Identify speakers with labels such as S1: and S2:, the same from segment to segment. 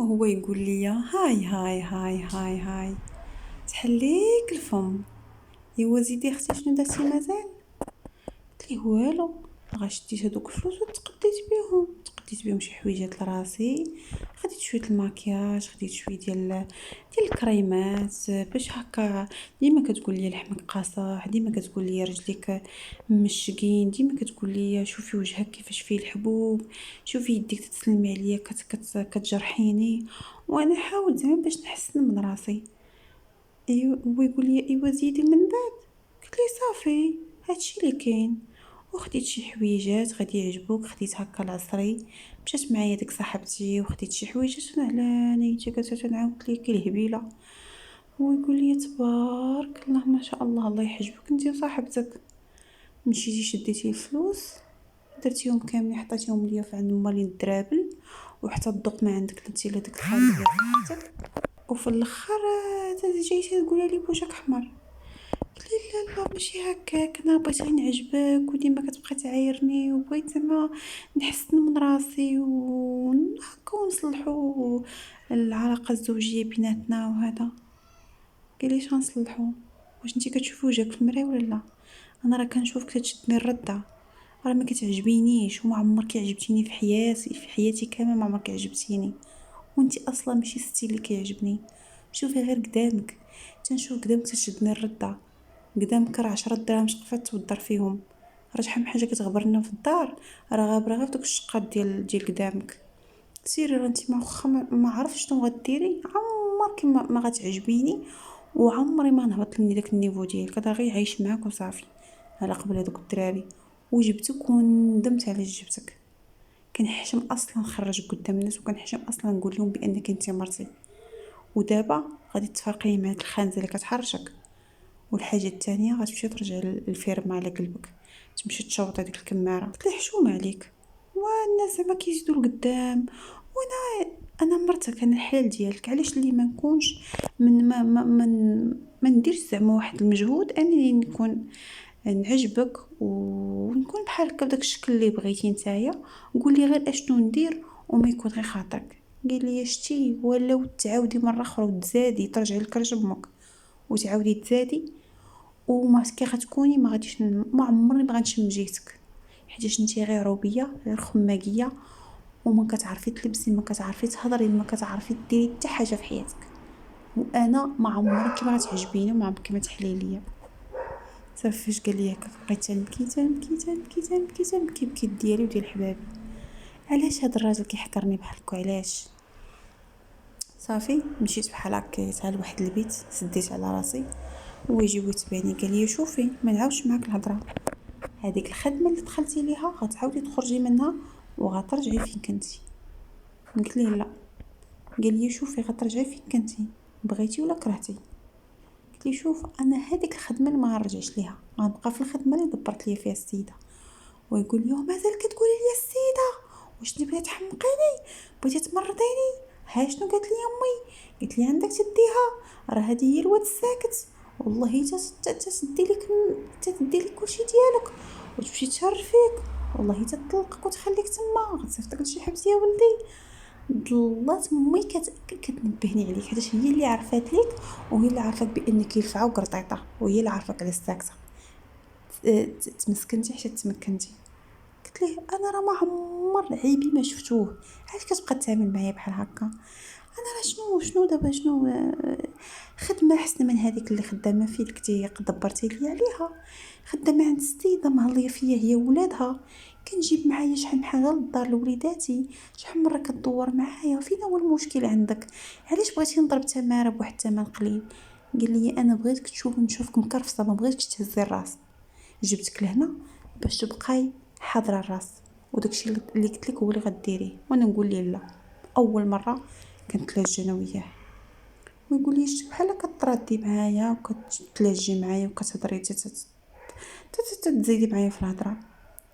S1: وهو يقول لي هاي هاي هاي هاي هاي تحليك الفم. ايوا زيدي اختي شنو درتي مازال؟ قلت ليه والو، غا شديت هذوك الفلوس تقديت بهم شي حويجات لراسي، خديت شويه الماكياج، خديت شويه ديال الكريمات باش هكا. ديما كتقول لي لحمك قاصح، ديما كتقول لي رجليك مشقين، ديما كتقول لي شوفي وجهك كيفاش فيه الحبوب، شوفي يديك تتسلمي عليا كتجرحيني. وانا حاولت زعما باش نحسن من راسي. ايوا هو يقول لي ايوا زيدي من بعد. قلت ليه صافي هادشي اللي كاين. وخديت شي حويجات غادي يعجبوك، خديت هكا العصري، مشات معايا ديك صاحبتي وخديت شي حويجات على نيتي كتعاود لي كي الهبيله. هو يقول لي تبارك الله ما شاء الله، الله يحجبك انت وصاحبتك. مشيتي شديتي الفلوس درتيهم كاملين حطيتيهم ليا في عند مالين الدرابل، وحتى الذوق ما عندك انت لا ديك الخال ديال صاحبتك. وفي الاخر جايتي تقولي لي بوجهك احمر. قلت لي لا ماشي هكاك، انا بغيت غير نعجبك وديما كتبقى تعايرني، وبغيت زعما نحسن من راسي وهكا ونصلحوا العلاقه الزوجيه بيناتنا وهذا. قال لي شغنصلحوا؟ واش انت كتشوفي وجهك في المرايه ولا لا؟ انا راه كنشوفك تشدني الرده، راه ما كتعجبينيش وما عمرك عجبتيني في حياتي كامل ما عمرك عجبتيني، وانت اصلا ماشي ستيل اللي كيعجبني. شوفي غير قدامك، تنشوف قدامك تشدني الرده، قدامك راه 10 دراهم شقفات توضر فيهم، راه شحال من حاجه كتغبرنا في الدار راه غابره غير في دوك الشقات ديال قدامك. سيري راه انت ما واخا ما عرفت شنو غديري، عمرك ما غتعجبيني، وعمري ما نهبط لداك النيفو ديالك، هذا غير عايش معاك وصافي. على قبل هذوك الدراري وجبتك وندمت على جبتك. كنحشم اصلا نخرجك قدام الناس، وكنحشم اصلا نقول لهم بانك انت مرتي، ودابا غادي تفارقيني مع هاد الخانزه اللي كتحرشك. والحاجه الثانيه غتمشي ترجع الفيرما على قلبك، تمشي تشوط هذيك الكماره. قلت ليه حشومه عليك، والناس زعما كيزيدوا لقدام، وانا مرتك، انا الحلال ديالك، علاش اللي ما نكونش ما نديرش زعما واحد المجهود انني نكون نعجبك ونكون بحال هكا بداك الشكل اللي بغيتي نتايا. قول لي غير اشنو ندير وما يكون غير خاطرك. قال لي شتي ولا تعاودي مره اخرى وتزادي ترجعي لكرش امك وتعاودي تزادي، وما كي غتكوني ما غاديش ما عمرني ما غنشم جيتك، حيت نتي غير عروبيه غير خماقيه، وما كتعرفي تلبسي، ما كتعرفي تهضري، ما كتعرفي ديري حتى حاجه في حياتك، وانا ما عمرك ما غتعجبيني وما عمرك ما تحلي ليا. صافي فاش قال لي هكا بقيت تنبكي تنبكي تنبكي تنبكي تنبكي بكيت ديالي وديال حبابي. علاش هاد الراجل كيحقرني بحال هكا؟ علاش؟ صافي مشيت بحال هكا لواحد البيت، سديت على راسي هو يجي ويتبعني. قال لي شوفي ما نعاودش معاك الهضره، هذيك الخدمه اللي دخلتي ليها غتعاودي تخرجي منها وغترجعي فين كنتي. قلت ليه لا. قال لي شوفي غترجعي فين كنتي، بغيتي ولا كرهتي. قلت ليه شوف انا هذيك الخدمه اللي ما غنرجعش ليها، غنبقى في الخدمه اللي دبرت ليا فيها السيده. ويقول لي مازال كتقولي لي السيده؟ واش انت بغيتي تحمقيني؟ بغيتي تمرضيني؟ ها شنو قالت لي امي؟ قالت لي عندك تديها، راه هذه هي الواد الساكت، والله تدي لك، تدي لك كلشي ديالك وتمشي تشهر فيك، والله تطلقك وتخليك تما غتصيفطك لشي حبس يا ولدي. ضلات امي كتنبهني عليك، حيت هي اللي عرفات ليك، وهي اللي عرفت بانك يلفعه وقرطيطه، وهي اللي عرفك على الساكته. تمسكنتي حتى تمكنتي. قلت ليه انا راه ما عمر عيبي ما شفتوه، علاش كتبقى تعامل معايا بحال هكا؟ انا راه شنو دابا شنو خدمه احسن من هذيك اللي خدامه فيك كنتي دبرتي لي عليها، خدامه عند ستيده مهليه فيا هي ولادها، كنجيب معايا شحال من حاجه للدار لوليداتي، شحال مره كدور معايا، فين هو المشكل عندك؟ علاش بغيتي نضرب تماره بواحد الثمن قليل؟ قال لي انا بغيتك نشوفك مكرفصه، ما بغيتكش تهزي الراس، جبتك لهنا باش تبقاي حاضره الراس، وداكشي اللي قلت لك هو اللي غديريه. وانا نقول ليه لا. اول مره كنتلاجى انا وياه، ويقول لي شتي بحال كتردي معايا وكتلاجي معايا وكتهضري تزيدي معايا في الهضره.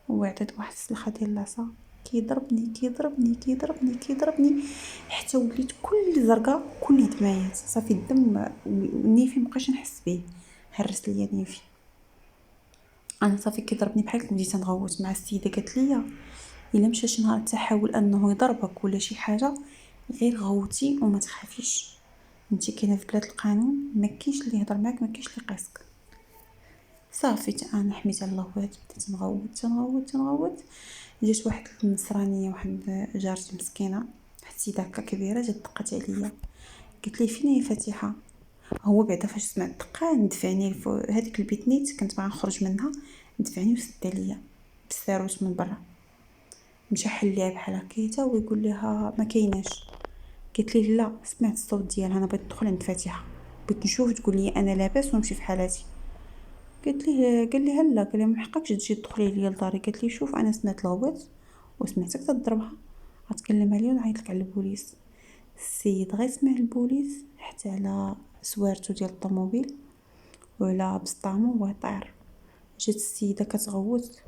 S1: وعطيت واحد السلخه ديال العصا، كيضربني كيضربني كيضربني كيضربني حتى وليت كل زرقاء كل دمايات، صافي الدم نيفي مابقاش نحس به، هرس ليا نيفي. انا صافي كيضربني بحال كنت بديت نغوت مع السيده. قالت لي الا مشى شي نهار تحاول انه يضربك ولا شي حاجه غير غوتي وما تخافيش، انت كاينه في بلاد القانون، ما كاينش اللي يهضر معاك، ما كاينش اللي يقيسك. صافي انا حميت على الله وهاد، بديت نغوت. جات واحد النصرانيه، واحد جارتي مسكينه، واحد السيده هكا كبيره، جات دقات عليا، قلت لي فين هي فاتحه. هو بعدا فاش سمع الدقه ندفعني هذيك البيت نيت كنت باغا نخرج منها، ندفعني وسد عليا بالساروت من برا، مشى حل ليها بحال هكايا ويقول لها ما كايناش. قالت لي لا، سمعت الصوت ديالها، انا بغيت ندخل عند فاتحه، بغيت نشوف تقول لي انا لاباس ونمشي في حالاتي. قلت ليه، قال لي هلا، قال لي ما حقكش تجي تدخلي ليا لداري. قالت لي شوف انا سمعت الغوات وسمعتك تضربها، غتكلم عليا ونعيط لك على البوليس. السيد غير سمع البوليس حتى على سوارتو ديال الطوموبيل وعلى بسطامو وطار. جات السيده كتغوت،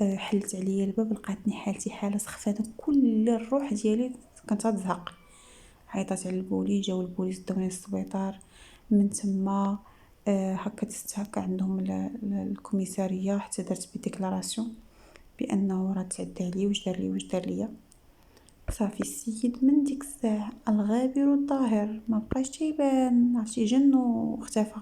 S1: حلت عليا الباب، لقاتني حالتي حاله سخفانه، كل الروح ديالي كانت غتزهق. عيطات على البوليس، جاو البوليس داوني للسبيطار. من تما هكا دزت هكا عندهم الكوميساريه، حتى درت بي ديكلاراسيون بانه راه تعدى عليا، واش دار ليا. صافي السيد من ديك الساعه الغابر الطاهر ما بقاش تيبان، عرفتي جن واختفى.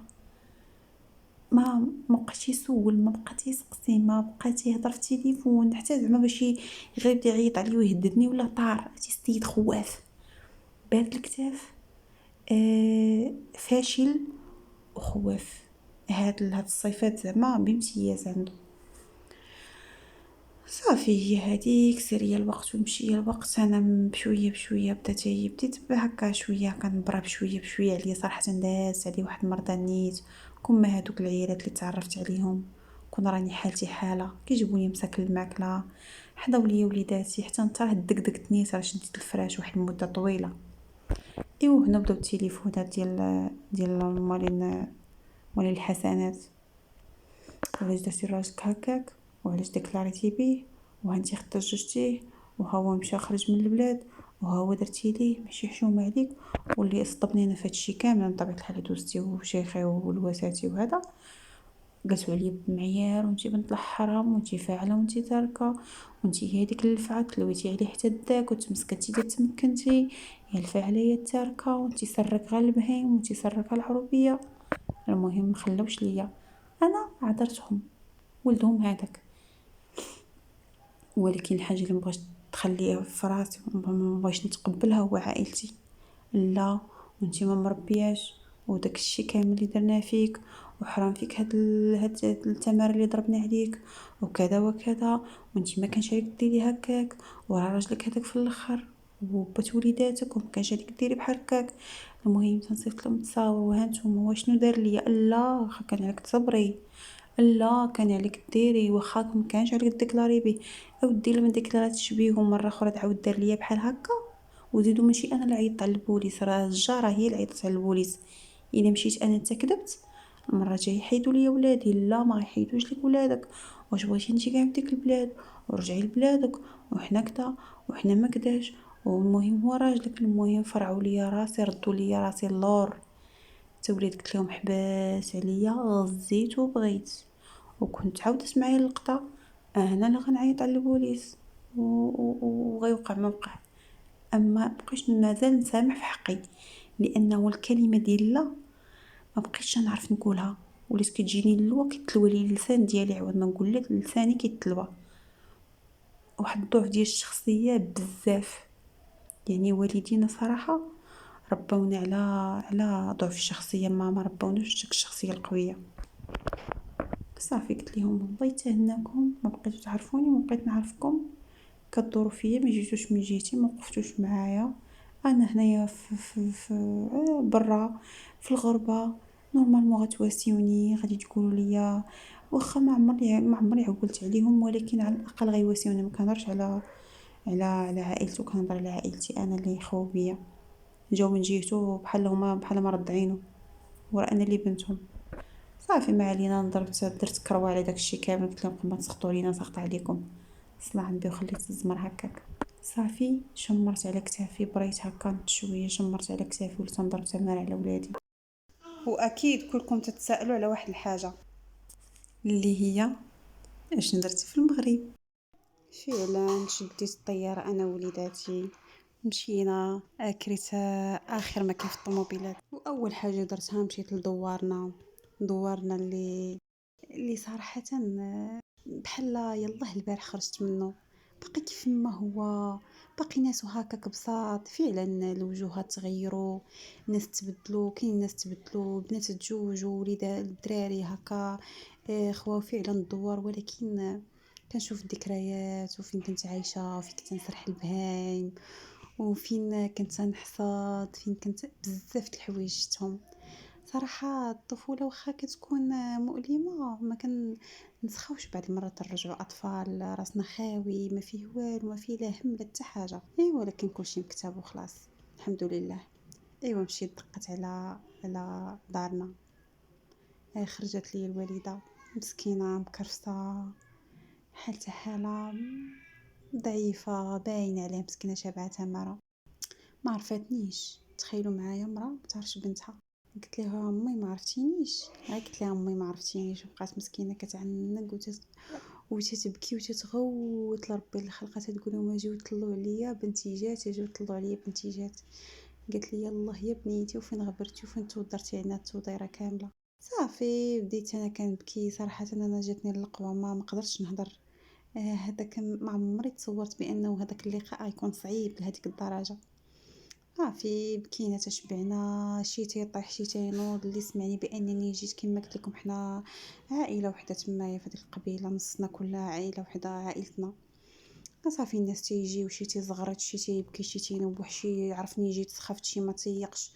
S1: ما بقاش يسول، ما بقى تيسقسي، ما بقى تيهضر في التليفون، حتى زعما باش غير يبدا يعيط عليا ويهددني ولا طار. عرفتي السيد خواف، بارد الكتاف، فاشل وخواف. هاد الصفات زعما بامتياز عنده. صافي هي هذيك، سير الوقت ومشي الوقت، انا بشويه بديت هكا شويه كنبرا بشويه عليا صراحه. داز علي واحد المرضى نيت، كما هادوك العيالات اللي تعرفت عليهم، كون راني حالتي حاله كيجيبوني مساكل الماكله، حضاو ليا وليداتي، حتى نتا دقدقت نيت راه شديت الفراش واحد المده طويله. ايوا هنا بداو التليفونات ديال مولين الحسنات، وعلاش درتي راجلك هكاك، وعلاش ديكلاريتي بيه، وهانتي اختججتيه، وها هو مشى خرج من البلاد، وها هو درتي ليه ماشي حشومه عليك. واللي صدبني انا فهادشي كامل بطبيعه الحال دوزتي وشيخي والوساتي وهذا، قالوا عليا بمعيار، وانتي بنت الحرام، وانتي فاعله، وانتي تاركه، وانتي هي ديك اللفعه تلويتي عليه حتى داك، وتمسكتي تمكنتي، يا الفاعله يا التاركه، وانتي سرك غير البهيم، وانتي سرك العروبيه. المهم مخلوش ليا، انا عذرتهم، ولدهم هذاك. ولكن الحاجه اللي مبغاش تخليها في راسي، مبغاش نتقبلها، هو عائلتي. لا، وانتي ما مربياش، وداك الشيء كامل اللي درنا فيك، وحرام فيك هاد التمار اللي ضربنا عليك، وكذا وكذا، وانتي ما كانش عليك ديري هكاك، وراه راجلك هذاك في الاخر وبات وليداتك، وما كانش عليك ديري بحال هكاك. المهم تنصيفط لهم تصاور، وهانتوما واشنو دار ليا. لا كان عليك تصبري، لا كان عليك ديري، واخا ما كانش عليك ديكلاري بيه. اودي لما ديكلاراتش بيه ومره اخرى تعاود دار ليا بحال هكا، وزيدوا ماشي انا اللي عيطت على البوليس، راه الجاره هي اللي عيطت على البوليس. الا مشيت انا حتى كذبت، المره الجايه يحيدوا لي ولادي. لا ما يحيدوش لك ولادك، واش بغيتي انت كاع بديك البلاد، ورجعي لبلادك، وحنا كدا وحنا ما كداش. والمهم هو راجلك، المهم فرعوا لي راسي، ردوا لي راسي اللور. حتى وليت قلت لهم حباس عليا، غزيت وبغيت، وكنت عاودت معايا اللقطه، انا اللي غنعيط على البوليس وغيوقع ما وقع. اما بقيتش مازال نسامح في حقي، لانه الكلمه ديال لا ما بقيتش نعرف نقولها، وليت كتجيني اللوا كيتلوى لي اللسان ديالي، عوض ما نقول لك لساني كيتلوى. واحد الضعف ديال الشخصيه بزاف، يعني والدينا صراحه ربونا على ضعف الشخصيه، ما ربوناش ديك الشخصيه القويه. صافي قلت لهم الله يتهناكم، ما بقيتو تعرفوني، ما بقيت نعرفكم، كدوروا فيا، ما جيتوش من جيتي، ما وقفتوش معايا. انا هنايا في برا في الغربه، نورمالمون غتواسيوني، غادي تقولوا لي واخا ما عمري عقلت عليهم، ولكن على الاقل غيواسيوني. ما كنهضرش على عائلته، كنهضر على عائلتي انا اللي يخاو بيا، جاو من جهته بحال ما رضعينو، ورا انا اللي بنتهم. صافي ما علينا، درت كروه على داكشي كامل، قلت لهم ما تسخطوا لينا، سخط عليكم، صلاح نبي وخليت الزمر هكاك. صافي شمرت على كتافي، بريت هكا نت شويه، شمرت على كتافي وليت نضرب تمار على ولادي. واكيد كلكم تتسائلوا على واحد الحاجه، اللي هي اشنو درتي في المغرب. فعلا شديت الطياره انا ووليداتي، مشينا كريت اخر مكان في الطوموبيلات، واول حاجه درتها مشيت لدوارنا اللي صراحه بحال يلاه البارح خرجت منه. باقي كيف ما هو، باقي ناسو هكاك بساط فعلا. الوجوهات تغيروا، الناس تبدلوا، كاين ناس تبدلوا، بنات تزوجوا، وليد الدراري هكا خواو فعلا الدوار. ولكن كنشوف الذكريات وفين كنت عايشه، وفين كنت نسرح البهايم، وفين كنت نحصد، فين كنت بزاف د الحوايج شفتهم. صراحة الطفولة واخا كتكون مؤلمة، ما كنسخاوش بعض المرات نرجعوا اطفال راسنا خاوي، ما فيه والو، ما فيه لا هم لا حتى حاجة. ايوا ولكن كلشي مكتاب وخلاص، الحمد لله. ايوا مشيت دقت على دارنا. خرجت لي الوالدة مسكينة مكرفسة، حالتها حالة ضعيفة، باين عليها مسكينة شابعة مرة. ما عرفتنيش، تخيلوا معايا مرة ما تعرفش بنتها. قلت لها امي ما عرفتينيش، قلت لها امي ما عرفتينيش، وبقات مسكينه كتعنق وتتبكي وتتغوت لربي اللي خلقتها، تقول لهم اجيو طلعوا عليا بنتي جات، اجيو طلعوا عليا بنتي جات. قالت لي يلاه يا بنيتي، وفين غبرتي وفين تودرتي عنا التوديره كامله. صافي بديت انا كنبكي صراحه. انا جاتني اللقوه، ما قدرتش نهضر. هذاك ما عمري تصورت بانه هذاك اللقاء غيكون صعيب لهذيك الدرجه. صافي بكينا تشبعنا، شي تيطيح شي تينوض. اللي سمعني بانني جيت كما قلت لكم، حنا عائله وحده تمايا في هذيك القبيله، نصنا كلها عائله وحده، عائلتنا. صافي الناس تيجيو، شي تيزغرت، شي تيبكي، شي تينوح، شي عرفني جيت سخفت، شي ما تيقش.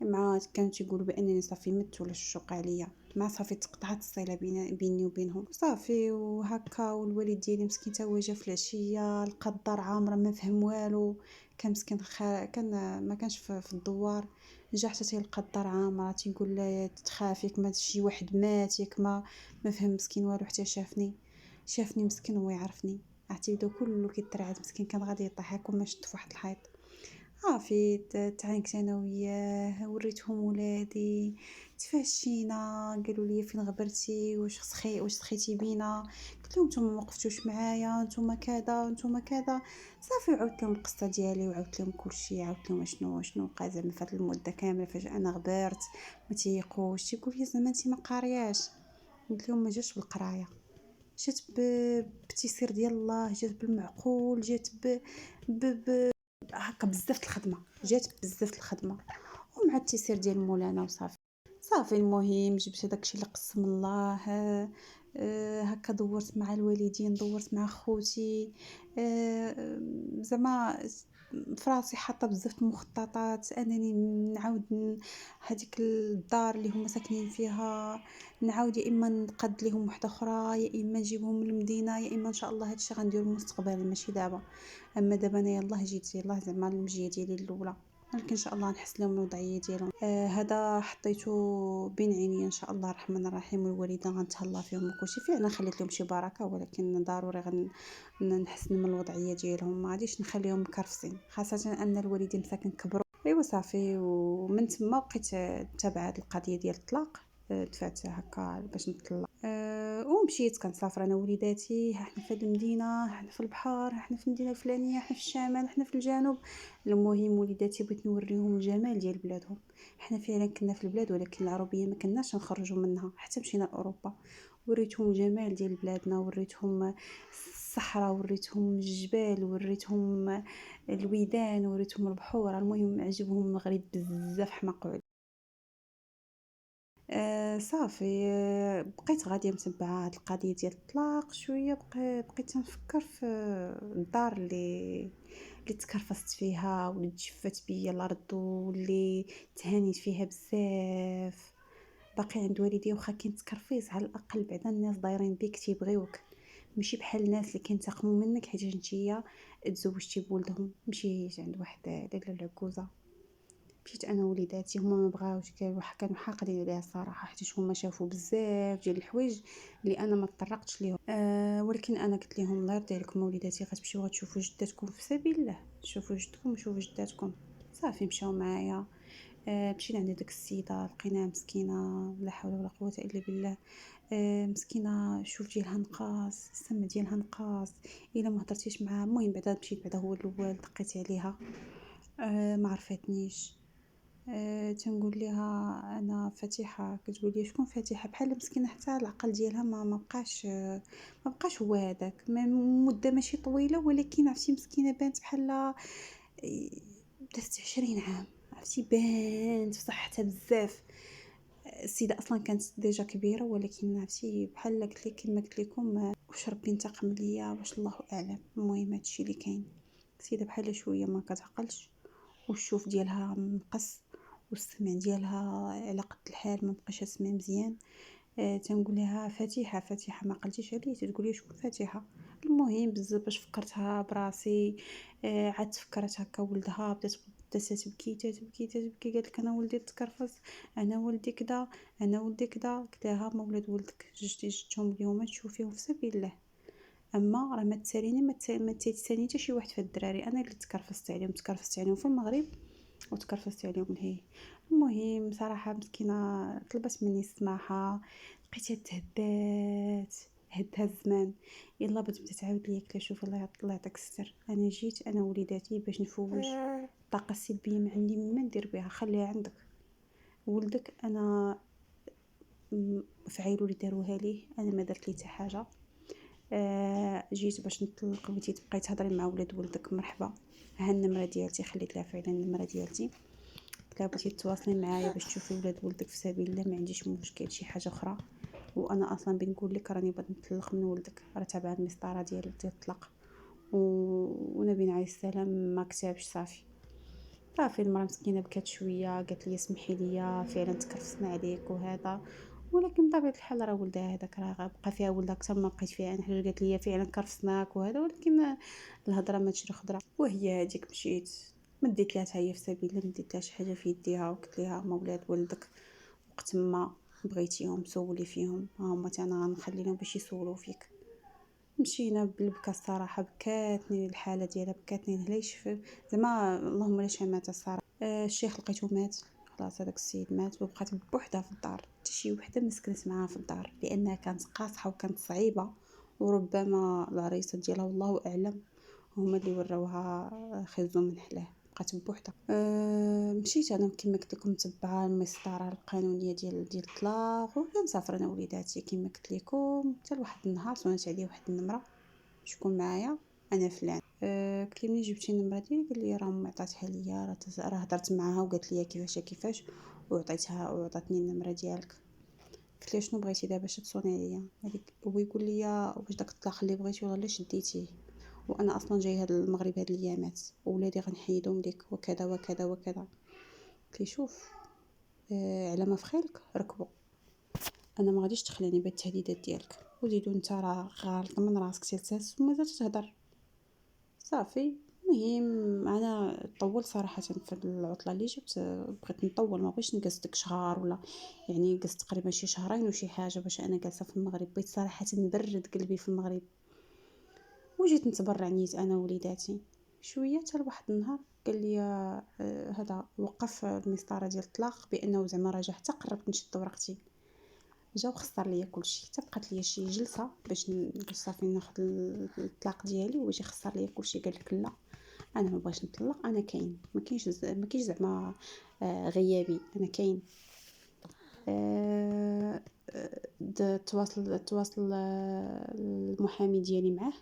S1: مع كانوا تيقولوا بانني صافي مت ولا الشوق عليا. مع صافي تقطعت الصله بيني وبينهم صافي. وهكا والوالد ديالي مسكين تا هو جا في العشيه، لقى الدار عامره ما فهم والو. كان مسكين كان ما كانش في الدوار. جا حتى تيلقى الدار عامره، تيقول لا تخاف ياك ما شي واحد مات، ياك ما فهم مسكين والو. حتى شافني مسكين هو يعرفني. عرفتي بدا كله كيترعد، مسكين كان غادي يطيح هاكا ما شد في واحد الحيط. صافي تعانقت انا وياه، وريتهم ولادي، تفاشينا، قالوا لي فين غبرتي، واش سخيتي بينا. قلت لهم نتوما ما وقفتوش معايا، نتوما كذا نتوما كذا. صافي عاودت لهم القصه ديالي، وعاودت لهم كلشي، عاودت لهم شنو وقع زعما في هاد المده كامله. فجاه انا غبرت، ما تيقوش، تيقول لي زعما انت ما قارياش. قلت لهم ما جاتش بالقرايه، جات بتيسير ديال الله، جات بالمعقول، جات هكا بزاف د الخدمه، جات بزاف د الخدمه، ومع التيسير ديال مولانا وصافي. صافي المهم جبت داكشي اللي قسم الله. هكا دورت مع الوالدين، دورت مع خوتي. زعما فراسي حاطه بزاف د المخططات انني نعاود هذيك الدار اللي هما ساكنين فيها، نعاود يا اما نقد لهم وحده اخرى، يا اما نجيبهم من المدينه، يا اما ان شاء الله هادشي غنديرو مستقبلا ماشي دابا. اما دابا انا يلاه جيت يلاه زعما المجيه ديالي الاولى، ولكن ان شاء الله نحسن لهم الوضعيه ديالهم. هذا حطيته بين عيني ان شاء الله الرحمن الرحيم، والوالدين غنتهلا فيهم وكلشي. فعلا خليت لهم شي بركه، ولكن ضروري نحسن من الوضعيه ديالهم، ما غاديش نخليهم مكرفسين، خاصه ان الوالدين ساكن كبروا. ايوا صافي. ومن تما بقيت تابعه هاد القضيه ديال الطلاق. دفعت هكا باش نطلق. ومشيت كنسافر انا ووليداتي، ها حنا في هاد المدينه، ها حنا في البحر، ها حنا في المدينه الفلانيه، ها حنا في الشمال، ها حنا في الجنوب. المهم وليداتي بغيت نوريهم الجمال ديال بلادهم. حنا فعلا كنا في البلاد، ولكن العربيه ما كناش نخرجوا منها حتى مشينا لاوروبا. وريتهم الجمال ديال بلادنا، وريتهم الصحراء، وريتهم الجبال، وريتهم الويدان، وريتهم البحور. المهم عجبهم المغرب بزاف، حماقوا عليه. صافي. بقيت غادية متبعة هاد القضية ديال الطلاق شوية. بقيت تنفكر في الدار اللي تكرفست فيها، واللي تجفات بيا الارض، واللي تهانيت فيها بزاف. باقي عند والدي، واخا كاين تكرفيس، على الاقل بعدا الناس دايرين بيك تيبغيوك، ماشي بحال الناس اللي كينتقموا منك حيت نتيا تزوجتي بولدهم. مشيت عند واحد لاله العكوزه، مشيت انا ووليداتي، هما ما بغاوش، كانوا حاقدين عليها الصراحه، حيت هما شافوا بزاف ديال الحوايج اللي انا ما طرقتش ليهم. ولكن انا قلت لهم الله يرضي عليكم وليداتي، غتمشيو غتشوفوا جداتكم في سبيل الله، شوفوا جدكم وشوفوا جداتكم. صافي مشاو معايا. مشينا عند ديك السيده، لقيناها مسكينه لا حول ولا قوه الا بالله. مسكينه، شوف ديالها نقاص، السمع ديالها نقاص، الا ما هضرتيش معاها. المهم بعدا مشيت، بعدا هو الاول دقيت عليها، ما عرفتنيش. تنقول ليها انا فاتحه، كتقول لي شكون فاتحه، بحال مسكينه حتى العقل ديالها ما بقاش، ما بقاش هو هذاك، مده ماشي طويله ولكن عرفتي مسكينه بانت بحال دازت 20 عام، عرفتي بانت في صحتها بزاف. السيده اصلا كانت ديجا كبيره، ولكن عرفتي بحال قلت لك كما قلت لكم، واش ربي انتقم ليا واش الله اعلم. المهم هادشي اللي كاين، السيده بحال شويه ما كتعقلش، والشوف ديالها مقص، والسمع ديالها على قد الحال ما بقاش تسمع مزيان. تنقول لها فاتحه فاتحه، ما قلتيش عليه، تقول لي شكون فاتحه. المهم بزاف باش فكرتها براسي، عاد فكرت هكا ولدها، بدات تبكي تبكي تبكي، قالت لك انا ولدي تكرفس، انا ولدي كذا، انا ولدي كذا. قلت لها ما ولاد ولدك جبتهم اليوم تشوفيهم في سبيل الله، اما راه ما تساليني ما تساليني حتى شي واحد في الدراري، انا اللي تكرفست عليهم في المغرب وتكرفست عليهم لهيه. المهم صراحه مسكينه طلبت مني السماحه، لقيتها هدها الزمان. يلا بدات تعاود ليا، قلت لها شوفي الله يعطيك الستر، انا جيت انا وليداتي باش نفوج الطاقه السلبيه، ما عندي ما ندير بها، خليها عندك. ولدك انا فعيلوا اللي داروها ليه، انا ما درت ليه حتى حاجه. جيت باش نطلق، بغيتي تبقاي تهضري مع ولاد ولدك مرحبا، ها النمره ديالتي، خليت لها فعلا النمره ديالتي. قلت لها بغيتي تواصلي معايا باش تشوفي ولاد ولدك في سبيل الله، ما عنديش مشكل شي حاجه اخرى. وانا اصلا بنقول لك راني بغيت نطلق من ولدك، راه تابعه المسطره ديال الطلاق، ونبينا عليه السلام ما كتبش. صافي المراه مسكينه بكات شويه، قالت لي سمحي لي فعلا تكرفسنا عليك وهذا، ولكن بطبيعه الحال راه ولدها هذاك راه بقى فيها ولدها اكثر ما بقيت فيها انا. حاجه قالت لي فعلا كرفسناك وهذا، ولكن الهضره ما تشري خضره. وهي هذيك مشيت، ما ديت لها هي في سبيل الله، ما ديت لها شي حاجه في يديها، وقلت لها ما ولاد ولدك وقت ما بغيتيهم سولي فيهم، ها هما حتى انا غنخلي لهم باش يسولوا فيك. مشينا بالبكا الصراحه، بكاتني الحاله ديالها، بكاتني لهلاش زعما اللهم لا شماتة الصراحه. الشيخ لقيته مات، خلاص هذاك السيد مات، وبقات بوحدها في الدار، حتى شي وحده ما سكنت معاها في الدار، لانها كانت قاصحه وكانت صعيبه، وربما العريسه ديالها والله اعلم هما اللي وراوها خزو من حلاه، بقات بوحدها. مشيت انا كما قلت لكم متبعه المسطره القانونيه ديال الطلاق، وكنسافر انا وليداتي كما قلت لكم. حتى لواحد النهار صونت عليه واحد النمره، شكون معايا؟ انا فلان. قلت لي منين جبتي النمره ديالي؟ قال لي راه امي عطاتها ليا، راه هضرت معاها وقالت لي كيفاش وعطيتها وعطاتني النمره ديالك. قلت لي شنو بغيتي دابا، اش تصوني عليا؟ هذيك هو يقول لي واش داك الطلاق اللي بغيتي ولا شديتيه، وانا اصلا جاي هاد المغرب هاد الايامات، وولادي غنحيدهم ليك وكذا وكذا وكذا. قلت لي شوف، على ما في خيرك ركبوا، انا ما غاديش تخليني بالتهديدات ديالك، وزيدو انت راه غالط من راسك تلتاس ومازال تهضر. صافي المهم انا طول صراحه في العطله اللي جبت، بغيت نطول، ما بغيتش نجلس ديك شهر ولا، يعني جلست تقريبا شي شهرين وشي حاجه باش انا جالسه في المغرب. بغيت صراحه نبرد قلبي في المغرب، وجيت نتبرع نيت انا وليداتي شويه. حتى لواحد النهار قال لي هذا وقف المسطره ديال الطلاق، بانه زعما راه جا حتى قربت نشد ورقتي، جا وخسر ليا كلشي، حتى بقات ليا شي جلسه باش صافي ناخذ الطلاق ديالي، ويجي خسر ليا كلشي. قال لك لا، انا ما بغيتش نطلق، انا كاين، ما كاينش زعما غيابي، انا كاين. تواصل المحامي ديالي معاه،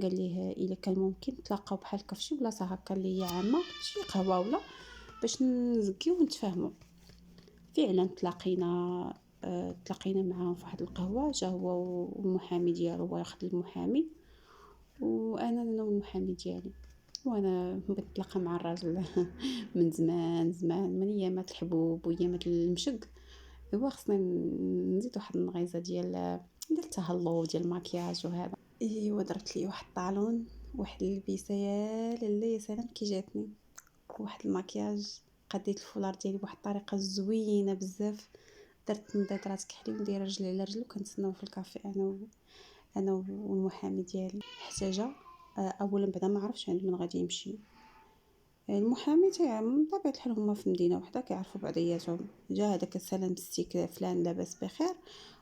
S1: قال ليه الا كان ممكن نتلاقاو بحال هكا فشي بلاصه هكا اللي هي عامه، شي قهوه ولا، باش نزكيو ونتفاهموا. فعلا تلاقينا معاهم في واحد القهوه، جا هو والمحامي ديالو، هو ياخذ المحامي، وانا والمحامي ديالي، وانا بغيت نتلاقى مع الراجل من زمان زمان، من ايامات الحبوب وايامات المشق. هو خصني نزيد واحد النغيزه ديال التهلو ديال الماكياج وهذا. ايوا درت لي واحد الطالون، واحد اللبسه يا لاله يا سلام كي جاتني، واحد الماكياج، قديت الفولار ديالي بواحد الطريقه زوينه بزاف، درت نضيطرات كحلي وندير رجل على رجل، وكنتسناو في الكافي انا والمحامي ديالي. حتى جا اولا بعدا ما عرفش عند من غادي يمشي. المحامي تاع من طبيعه الحال هما في مدينه وحده كيعرفوا بعضياتهم. جا هذاك السلام السيك فلان لاباس بخير،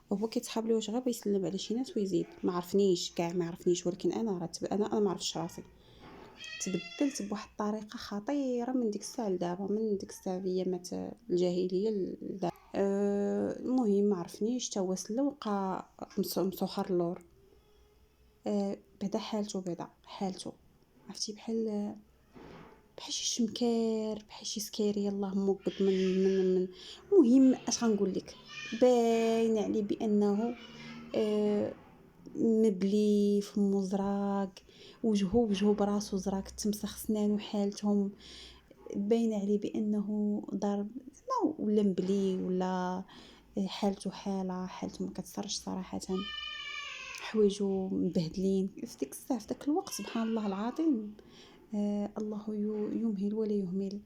S1: وهو كيتحاب لي واش غير يسلم على شي ناس ويزيد، ما عرفنيش كاع ما عرفنيش، ولكن انا راه انا ما عرفتش راسي. تبدلت بواحد الطريقه خطيره من ديك الساعه لدابا، من ديك الساعه ايامات الجاهليه لدابا. المهم ما عرفنيش تا هو سلا وبقى مسوخر اللور. بعدا حالته عرفتي بحال شي شمكار، بحال شي سكيري يلاه موقد من المهم اش غنقول لك، باين عليه بانه مبلي فمو زراق، وجهه براسو زراق، التمسخ سنانو حالتهم باين عليه بانه ضارب زعما ولا مبلي ولا حالته ما كتصرش صراحه. حوايجو مبهدلين في ديك الساعه، في داك الوقت سبحان الله العظيم. الله يمهل ولا يهمل.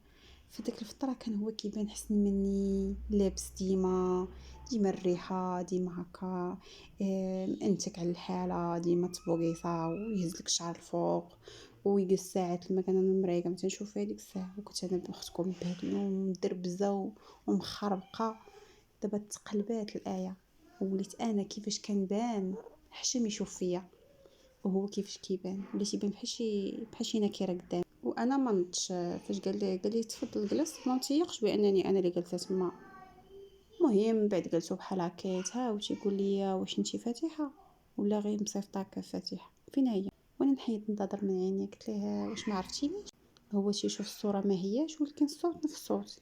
S1: في ديك الفتره كان هو كيبان حسن مني، لابس ديما الريحه ديما هكا، انتك على الحاله ديما تبوغيصه، ويهزلك الشعر الفوق، ويجي الساعات لما كان انا مريقه ما تنشوف هذيك الساعه، وكنت انا بختكم مبهدله ومدربزه ومخربقه. دابا تقلبات الايه، وليت انا كيفاش كنبان حشم يشوف فيا، وهو كيفاش كيبان ولا تيبان بحال شي نكره قدام. وانا ما نطش فاش قال لي تفضل جلس، ما تيقش بانني انا اللي جلست تما. المهم من بعد جلسوا بحال هكايا، ها وتيقول لي واش انتي فاتحه ولا غير مصيفطاك فاتحه، فين هي؟ وانا نحيد ننتظر من عيني، قلت ليه واش ما عرفتينيش؟ هو تيشوف الصوره ما هياش، ولكن الصوت نفس الصوت.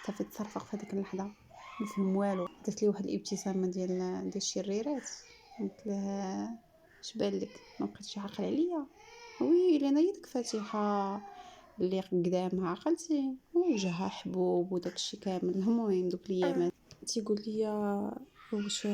S1: صافي تصرفق في هذيك اللحظه، ما فهم والو. درت لي واحد الابتسامه ديال الشريرات، قلت له اش بان لك؟ ما بقيتيش عاقل عليا؟ وي انا يدك فاتحه اللي قدامها عقلتي، وجهها حبوب وداكشي كامل. المهم دوك الايامات تيقول لي واش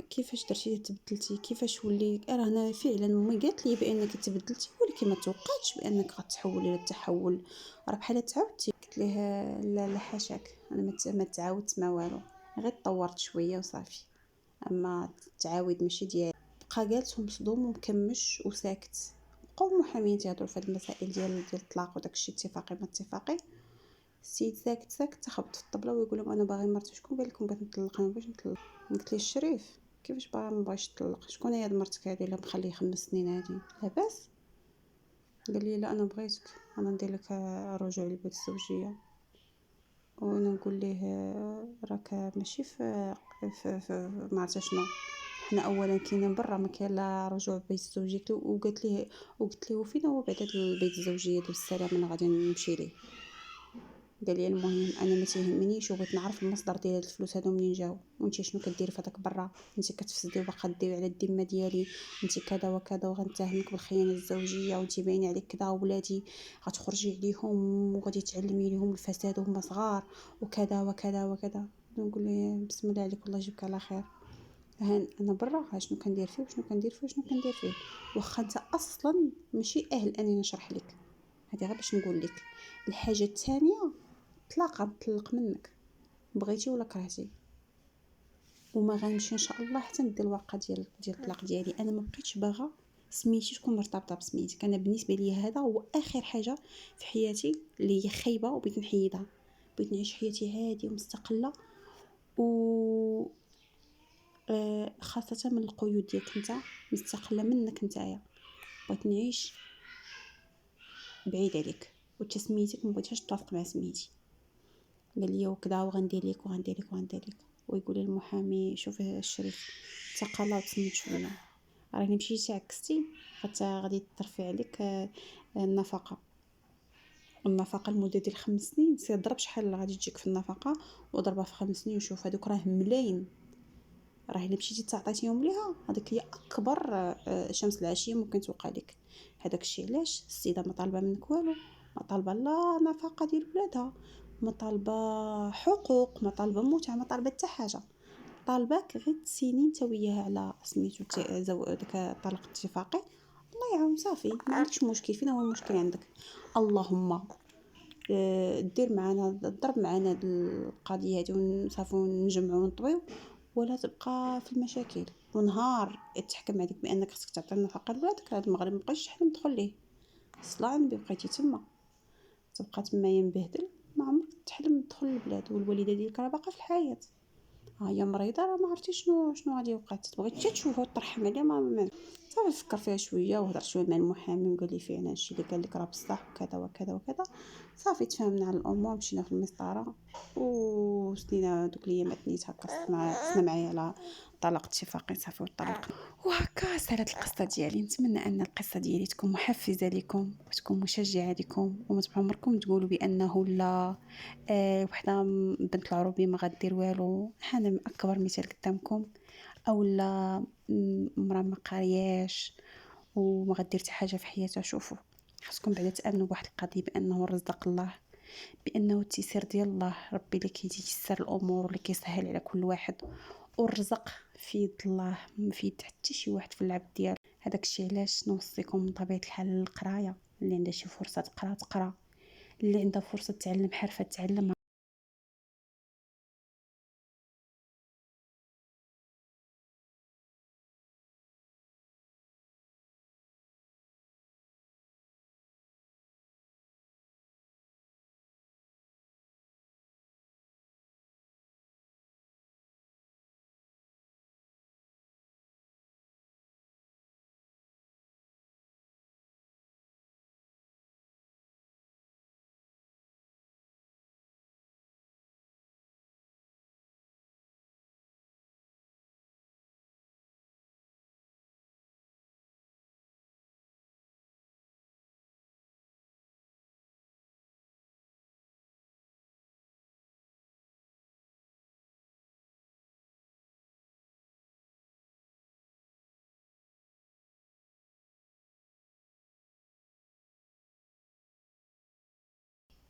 S1: كيفاش درتي تبدلتي، كيفاش ولي؟ راه انا فعلا مامي قالت لي بانك تبدلتي، ولكن ما توقعتش بانك غتحولي للتحول، راه بحال تعاودتي. قلت لها لا حاشاك، انا ما تعاودت ما والو، غير تطورت شويه وصافي، اما تعاود ماشي ديالي. بقى جالس مصدوم ومكمش وساكت. بقاو محامين تيهضروا في هاد المسائل ديال الطلاق وداكشي اتفاقي ما اتفاقي. السيد ساكت تخبط في الطبله ويقول لهم انا باغي مرتي. شكون قال لكم بغيت نطلق؟ انا باش نطلق؟ قلت لي الشريف كيفاش باغي ما بغيش تطلق؟ شكون هي هاد مرتك هادي اللي مخليه 5 سنين هادي لاباس؟ قال لي لا انا بغيتك، انا ندير لك رجوع للبيت الزوجيه. وانا نقول ليه راك ماشي في ما عرفت شنو، حنا اولا كاينين برا، ما كاين لا رجوع بيت الزوجيه. وقلت ليه وفين هو بعد البيت الزوجيه بالسلام انا غادي نمشي ليه؟ قال لي المهم انا ما تيهمنيش، وبغيت نعرف المصدر ديال هاد الفلوس هادو منين جاو، وانت شنو كدير فداك برا؟ انت كتفسدي وباقا ديري على الذمه ديالي، انت كذا وكذا، وغنتهمك بالخيانه الزوجيه، وانت باين عليك كذا، ولادي غتخرجي عليهم وغادي تعلمي لهم الفساد وهما صغار وكذا وكذا وكذا. نقول له بسم الله عليك والله يجيبك على خير. انا برا شنو كندير فيه وشنو كندير فيه وشنو كندير فيه، واخا انت اصلا ماشي اهل انني نشرح لك. هذه غير باش نقول لك. الحاجه الثانيه، نطلق منك بغيتي ولا كرهتي، وما غنمشي ان شاء الله حتى ندي الورقه ديال الطلاق ديالي. انا ما بقيتش باغا سميتي تكون مرتبطه بسميتك. انا بالنسبه لي هذا هو اخر حاجه في حياتي اللي هي خايبه وبغيت نحيدها. بغيت نعيش حياتي هاديه ومستقله، و خاصه من القيود ديالك انت، مستقله منك نتايا. بغيت نعيش بعيد عليك، وتسميتك ما بغيتهاش توافق مع سميتي. قال لي وكذا وغندير لك وغندير لك وغندير لك. ويقول لي المحامي شوف الشريف تقلى وتصمت شويه، راني مشيتي عكستي، حتى غادي ترفع عليك النفقه لمده ديال 5 سنين. سير ضرب شحال غادي تجيك في النفقه وضربها في 5 سنين وشوف. هذوك راه ملايين، راه الا مشيتي تعطيتيهم ليها هذيك هي اكبر شمس العشيه ممكن توقع لك. هذاك الشيء علاش السيده ما طالبه منك والو، ما طالبه لا نفقه ديال ولادها، ما طالبه حقوق، ما طالبه متعه، ما طالبه حتى حاجه. طالباك غير تسيني نتا وياها على سميتو داك الطلاق الاتفاقي. الله يعاون صافي، ما عندكش مشكل. فين هو المشكل عندك؟ اللهم دير معنا ضرب معنا القضيه هذه ونصافي ونجمعوا ونطويو، ولا تبقى في المشاكل. ونهار تحكم عليك بانك خصك تعطي النفقه لولادك، هذا المغرب مابقاش تحلم تدخل ليه. صلاه النبي بقيتي تما تبقى تما مبهدل، ما عمرك تحلم تدخل للبلاد، والوالده ديالك راه باقا في الحياه، ها هي مريضه، راه ما عرفتي شنو غادي يوقع. تبغي حتى تشوفها وترحم عليها، ما صافي فكر فيها شويه وهضرت شويه مع المحامي وقال لي فعلا الشيء اللي قال لك راه بصح وكذا وكذا وكذا. صافي تفاهمنا على الامور، مشينا في المسطره وسدينا دوك الايامات نيت هكا، خصنا معايا على طلاق اتفاقي صافي والطلاق. وهكا سالت القصه ديالي. نتمنى ان القصه ديالي تكون محفزه لكم وتكون مشجعه لكم، وما عمركم تقولوا بانه لا وحده بنت العروبي ما غدير والو. انا اكبر مثال قدامكم، اولا مرا ما قارياش وما غدير حتى حاجه في حياتها. شوفوا، خاصكم بعدا تامنوا بواحد القضيه، بانه رزق الله، بانه التيسير ديال الله، ربي اللي كيتيسر الامور واللي كيسهل على كل واحد، والرزق في يد الله، ما في يد حتى شي واحد في العبد ديالو. هذاك الشيء علاش نوصيكم من طبيعه الحال القرايه، اللي عندها شي فرصه تقرا، اللي عندها فرصه تعلم حرفه تعلمها.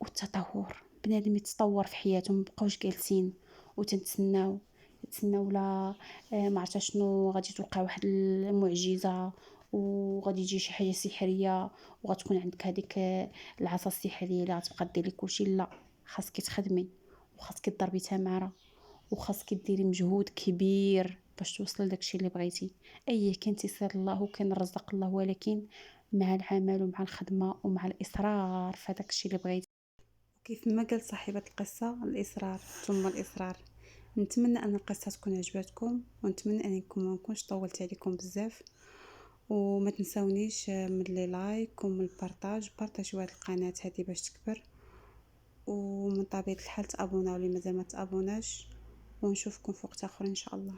S1: والتطور، بنادم يتطور في حياته، مبقاوش جالسين تسناو لا ما عرفت شنو غادي توقع، واحد المعجزه وغادي يجي شي حاجه سحريه وغتكون عندك هذيك العصا السحريه اللي غتبقى دير لك كلشي. لا، خاصك تخدمي وخاصك تضربي تماره وخاصك ديري مجهود كبير باش توصلي لداكشي اللي بغيتي. كان تيسير الله وكان رزق الله، ولكن مع العمل ومع الخدمه ومع الاصرار في داكشي اللي بغيتي. كيف ما قال صاحبة القصة، الإصرار ثم الإصرار. نتمنى أن القصة تكون عجبتكم، ونتمنى أنكم ما نكونش طولت عليكم بزاف. وما تنسونيش من لي لايك ومن البارطاج، بارطاجيو هاد القناة هادي باش تكبر، ومن طبيعة الحال تابوناو اللي مازال ما تابوناش، ونشوفكم في وقت اخر ان شاء الله.